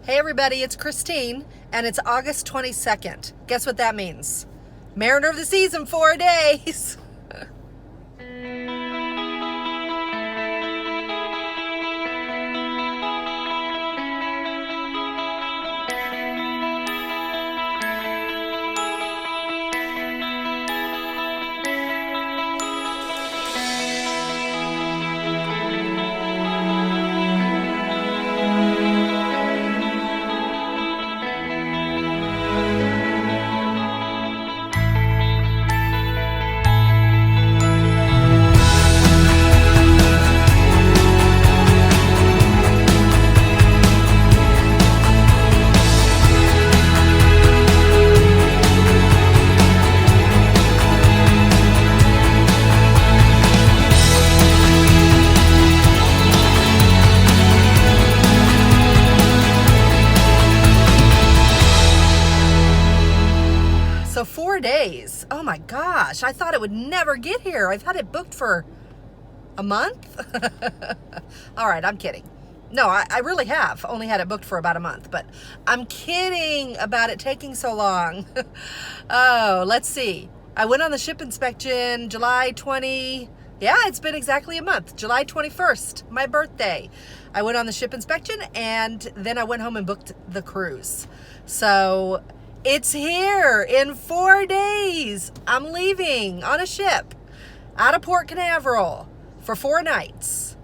Hey everybody, it's Christine, and it's August 22nd. Guess what that means? Mariner of the Season, 4 days. So 4 days. Oh my gosh, I thought it would never get here. I've had it booked for a month. All right, I'm kidding. No, I really have only had it booked for about a month, but I'm kidding about it taking so long. Oh, let's see. I went on the ship inspection July 20. Yeah, it's been exactly a month. July 21st, my birthday. I went on the ship inspection and then I went home and booked the cruise. So it's here in 4 days. I'm leaving on a ship out of Port Canaveral for 4 nights.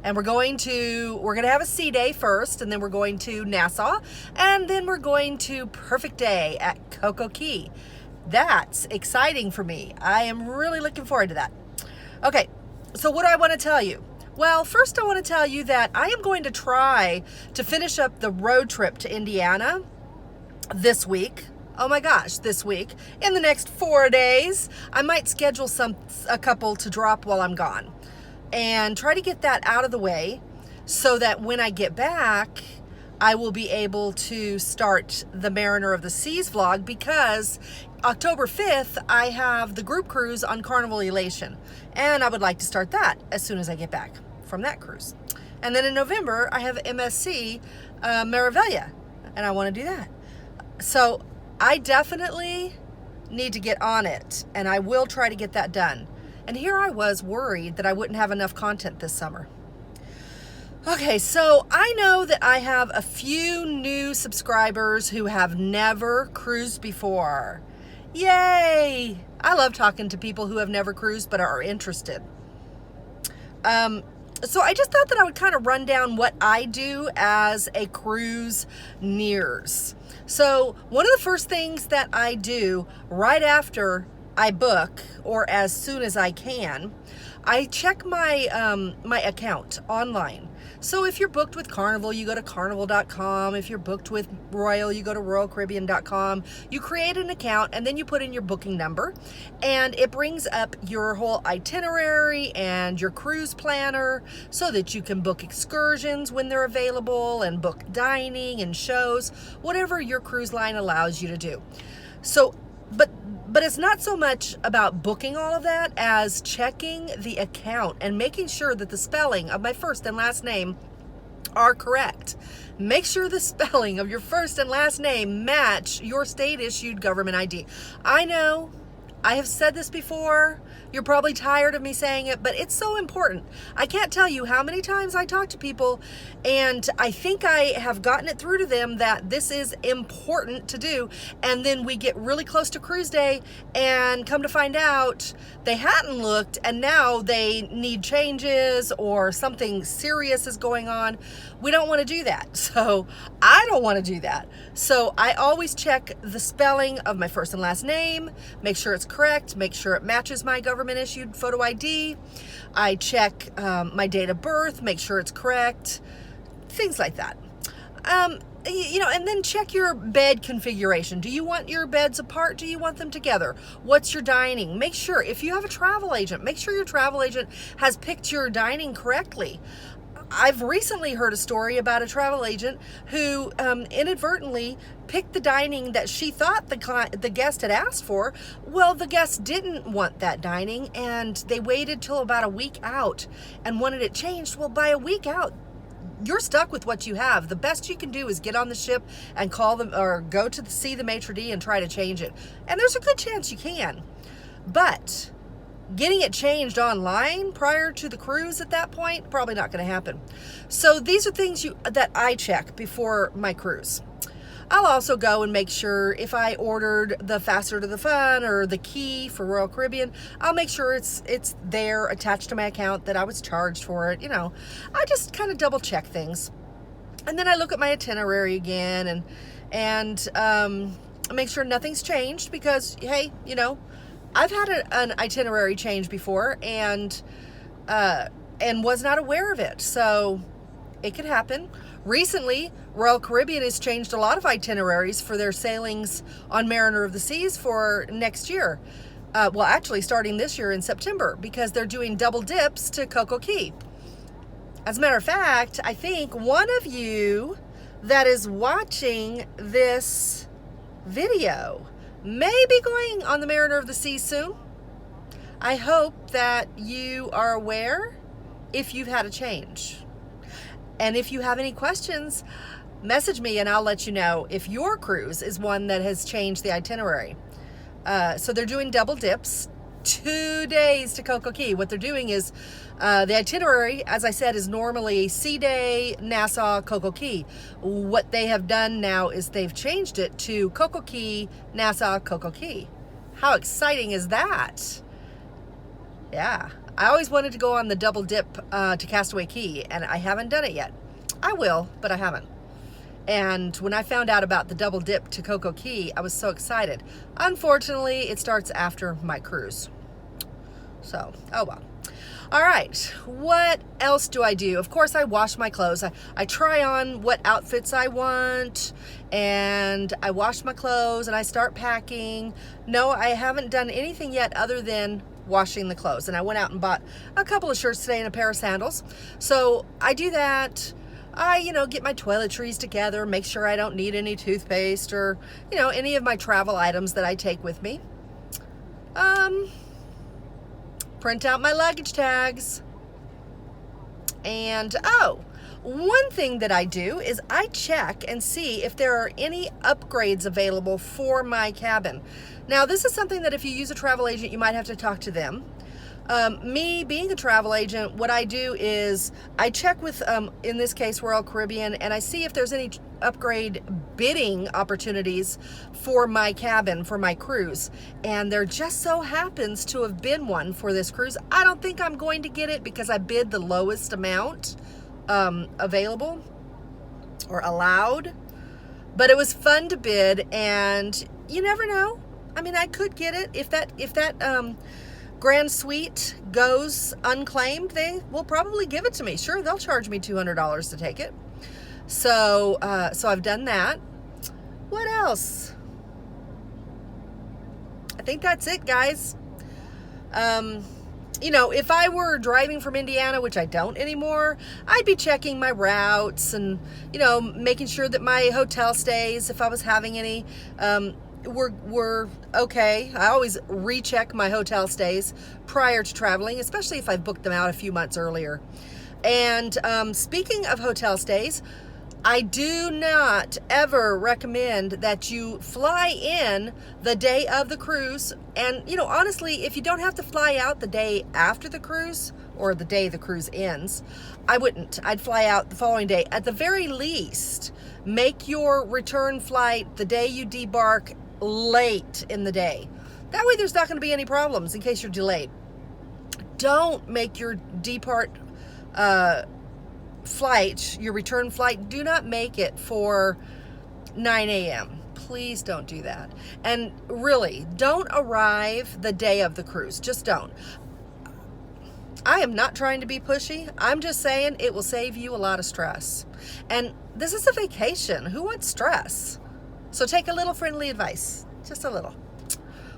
And we're going to have a sea day first, and then we're going to Nassau, and then we're going to Perfect Day at Coco Key. That's exciting for me. I am really looking forward to that. Okay, so what do I want to tell you? Well, first I want to tell you that I am going to try to finish up the road trip to Indiana this week. Oh my gosh, this week. In the next 4 days, I might schedule a couple to drop while I'm gone and try to get that out of the way so that when I get back, I will be able to start the Mariner of the Seas vlog, because October 5th, I have the group cruise on Carnival Elation, and I would like to start that as soon as I get back from that cruise. And then in November, I have MSC Meraviglia, and I want to do that. So I definitely need to get on it, and I will try to get that done. And here I was worried that I wouldn't have enough content this summer. Okay, so I know that I have a few new subscribers who have never cruised before. Yay! I love talking to people who have never cruised but are interested. So I just thought that I would kind of run down what I do as a cruise nears. So one of the first things that I do right after I book, or as soon as I can, I check my my account online. So if you're booked with Carnival, you go to carnival.com. If you're booked with Royal, you go to royalcaribbean.com. You create an account and then you put in your booking number, and it brings up your whole itinerary and your cruise planner so that you can book excursions when they're available and book dining and shows, whatever your cruise line allows you to do. So, but it's not so much about booking all of that as checking the account and making sure that the spelling of my first and last name are correct. Make sure the spelling of your first and last name match your state-issued government ID. I know, I have said this before. You're probably tired of me saying it, but it's so important. I can't tell you how many times I talk to people, and I think I have gotten it through to them that this is important to do, and then we get really close to cruise day and come to find out they hadn't looked, and now they need changes or something serious is going on. We don't want to do that. So I don't want to do that. So I always check the spelling of my first and last name, make sure it's correct, make sure it matches my government issued photo ID. I check my date of birth, make sure it's correct, things like that. And then check your bed configuration. Do you want your beds apart? Do you want them together? What's your dining? Make sure, if you have a travel agent, make sure your travel agent has picked your dining correctly. I've recently heard a story about a travel agent who inadvertently picked the dining that she thought the guest had asked for. Well, the guest didn't want that dining, and they waited till about a week out and wanted it changed. Well, by a week out, you're stuck with what you have. The best you can do is get on the ship and call them, or go to see the maitre d' and try to change it. And there's a good chance you can. But getting it changed online prior to the cruise at that point, probably not going to happen. So these are things that I check before my cruise. I'll also go and make sure if I ordered the Faster to the Fun or the Key for Royal Caribbean, I'll make sure it's there attached to my account, that I was charged for it. I just kind of double check things. And then I look at my itinerary again and make sure nothing's changed, because, hey, I've had an itinerary change before and was not aware of it. So it could happen. Recently, Royal Caribbean has changed a lot of itineraries for their sailings on Mariner of the Seas for next year. Well, actually starting this year in September, because they're doing double dips to Coco Key. As a matter of fact, I think one of you that is watching this video may be going on the Mariner of the Seas soon. I hope that you are aware if you've had a change. And if you have any questions, message me and I'll let you know if your cruise is one that has changed the itinerary. So they're doing double dips, 2 days to Coco Key. What they're doing is, the itinerary, as I said, is normally Sea Day, Nassau, Coco Key. What they have done now is they've changed it to Coco Key, Nassau, Coco Key. How exciting is that? Yeah. I always wanted to go on the double dip to Castaway Key, and I haven't done it yet. I will, but I haven't. And when I found out about the double dip to Coco Key, I was so excited. Unfortunately, it starts after my cruise. So, oh well. All right, what else do I do? Of course, I wash my clothes. I try on what outfits I want, and I wash my clothes, and I start packing. No, I haven't done anything yet other than washing the clothes. And I went out and bought a couple of shirts today and a pair of sandals. So I do that. I, get my toiletries together, make sure I don't need any toothpaste or, any of my travel items that I take with me. Print out my luggage tags. And, one thing that I do is I check and see if there are any upgrades available for my cabin. Now, this is something that if you use a travel agent, you might have to talk to them. Me being a travel agent, what I do is I check with, in this case, Royal Caribbean, and I see if there's any upgrade bidding opportunities for my cabin, for my cruise. And there just so happens to have been one for this cruise. I don't think I'm going to get it because I bid the lowest amount available or allowed. But it was fun to bid, and you never know. I mean, I could get it if that Grand Suite goes unclaimed. They will probably give it to me. Sure, they'll charge me $200 to take it. So I've done that. What else? I think that's it, guys. If I were driving from Indiana, which I don't anymore, I'd be checking my routes and, making sure that my hotel stays, if I was having any, were okay. I always recheck my hotel stays prior to traveling, especially if I've booked them out a few months earlier. And speaking of hotel stays, I do not ever recommend that you fly in the day of the cruise. And, honestly, if you don't have to fly out the day after the cruise or the day the cruise ends, I wouldn't. I'd fly out the following day. At the very least, make your return flight the day you debark late in the day. That way there's not going to be any problems in case you're delayed. Don't make your depart flight, your return flight, do not make it for 9 a.m. Please don't do that. And really, don't arrive the day of the cruise. Just don't. I am not trying to be pushy. I'm just saying it will save you a lot of stress. And this is a vacation. Who wants stress? So take a little friendly advice. Just a little.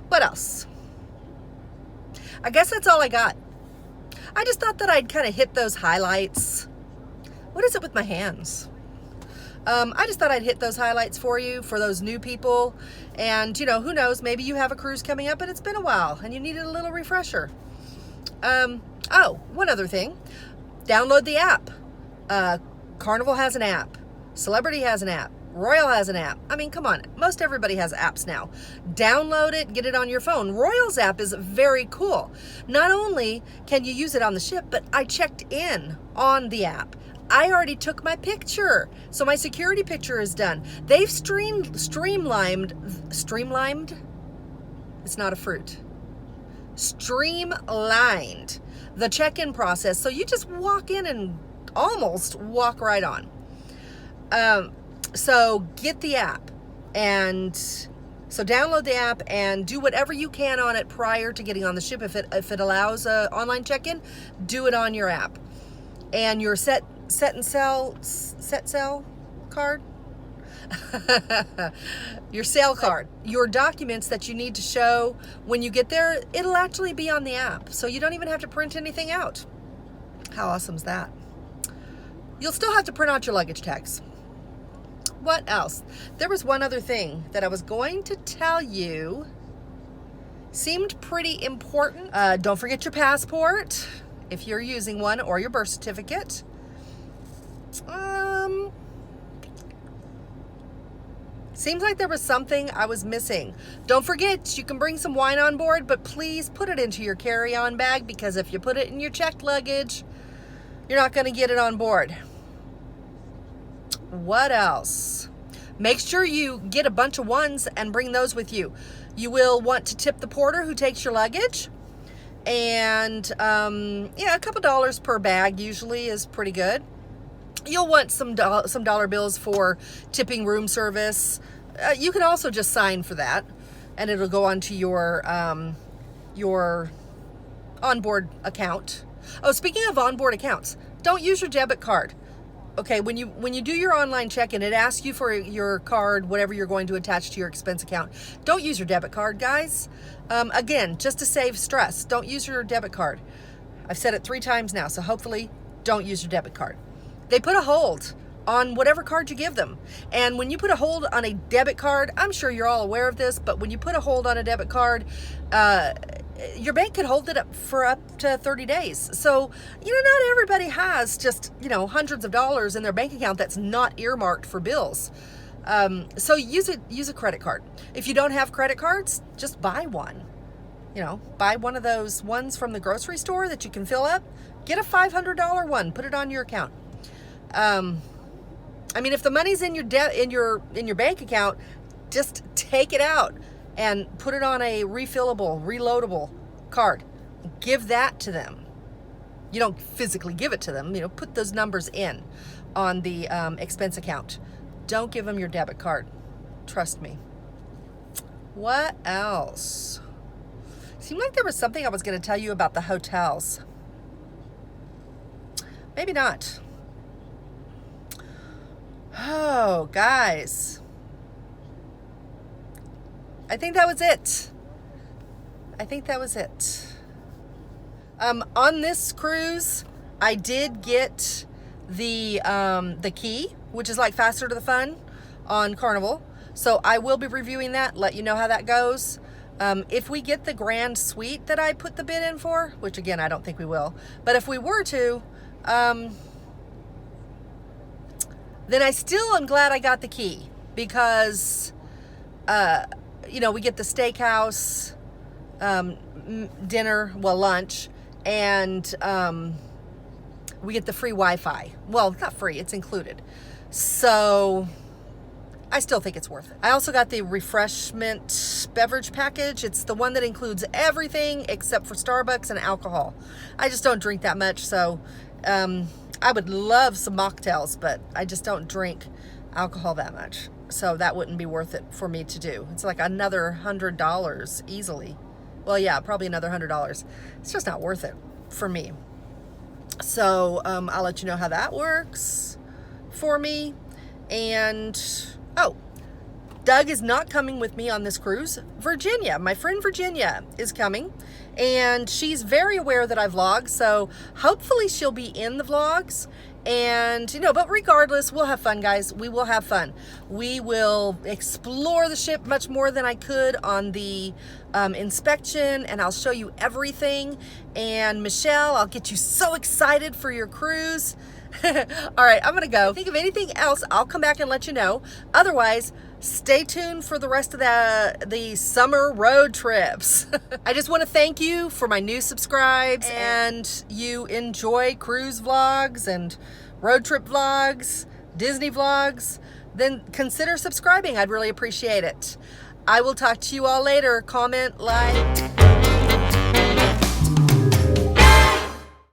What else? I guess that's all I got. I just thought that I'd kind of hit those highlights. What is it with my hands? I just thought I'd hit those highlights for you, for those new people. And, who knows, maybe you have a cruise coming up and it's been a while and you needed a little refresher. One other thing. Download the app. Carnival has an app. Celebrity has an app. Royal has an app. I mean, come on. Most everybody has apps now. Download it, get it on your phone. Royal's app is very cool. Not only can you use it on the ship, but I checked in on the app. I already took my picture, so my security picture is done. They've streamlined, it's not a fruit. Streamlined the check-in process, so you just walk in and almost walk right on. So get the app, and so download the app and do whatever you can on it prior to getting on the ship. If it allows online check-in, do it on your app. And your set sail card, your sail card, your documents that you need to show when you get there, it'll actually be on the app, so you don't even have to print anything out. How awesome is that? You'll still have to print out your luggage tags. What else? There was one other thing that I was going to tell you. Seemed pretty important. Don't forget your passport if you're using one, or your birth certificate. Seems like there was something I was missing. Don't forget, you can bring some wine on board, but please put it into your carry-on bag, because if you put it in your checked luggage, you're not going to get it on board. What else? Make sure you get a bunch of ones and bring those with you. You will want to tip the porter who takes your luggage. And yeah, a couple dollars per bag usually is pretty good. You'll want some dollar bills for tipping room service. You can also just sign for that, and it'll go onto your onboard account. Oh, speaking of onboard accounts, don't use your debit card. Okay, when you do your online check-in, it asks you for your card, whatever you're going to attach to your expense account. Don't use your debit card, guys. Again, just to save stress, don't use your debit card. I've said it 3 times now, so hopefully don't use your debit card. They put a hold on whatever card you give them. And when you put a hold on a debit card, I'm sure you're all aware of this, but when you put a hold on a debit card, your bank could hold it up for up to 30 days. So, not everybody has just, hundreds of dollars in their bank account that's not earmarked for bills. So use a credit card. If you don't have credit cards, just buy one. Buy one of those ones from the grocery store that you can fill up. Get a $500 one, put it on your account. If the money's in your bank account, just take it out and put it on a refillable, reloadable card. Give that to them. You don't physically give it to them. Put those numbers in on the expense account. Don't give them your debit card. Trust me. What else? Seemed like there was something I was going to tell you about the hotels. Maybe not. Oh, guys. I think that was it. On this cruise, I did get the key, which is like Faster to the Fun on Carnival. So I will be reviewing that, let you know how that goes. If we get the grand suite that I put the bid in for, which again, I don't think we will, but if we were to, then I still am glad I got the key, because, we get the steakhouse, lunch, and we get the free Wi-Fi. Well, not free, it's included. So I still think it's worth it. I also got the refreshment beverage package. It's the one that includes everything except for Starbucks and alcohol. I just don't drink that much, so I would love some mocktails, but I just don't drink alcohol that much. So that wouldn't be worth it for me to do. It's like another $100 easily. Well, yeah, probably another $100. It's just not worth it for me. So I'll let you know how that works for me. And, Doug is not coming with me on this cruise. Virginia, my friend Virginia, is coming, and she's very aware that I vlog, so hopefully she'll be in the vlogs. And, but regardless, we'll have fun, guys. We will have fun. We will explore the ship much more than I could on the inspection, and I'll show you everything. And Michelle, I'll get you so excited for your cruise. All right, I'm gonna go. If I think of anything else, I'll come back and let you know. Otherwise, stay tuned for the rest of the summer road trips. I just want to thank you for my new subscribes, and you enjoy cruise vlogs and road trip vlogs, Disney vlogs, then consider subscribing. I'd really appreciate it. I will talk to you all later. Comment, like.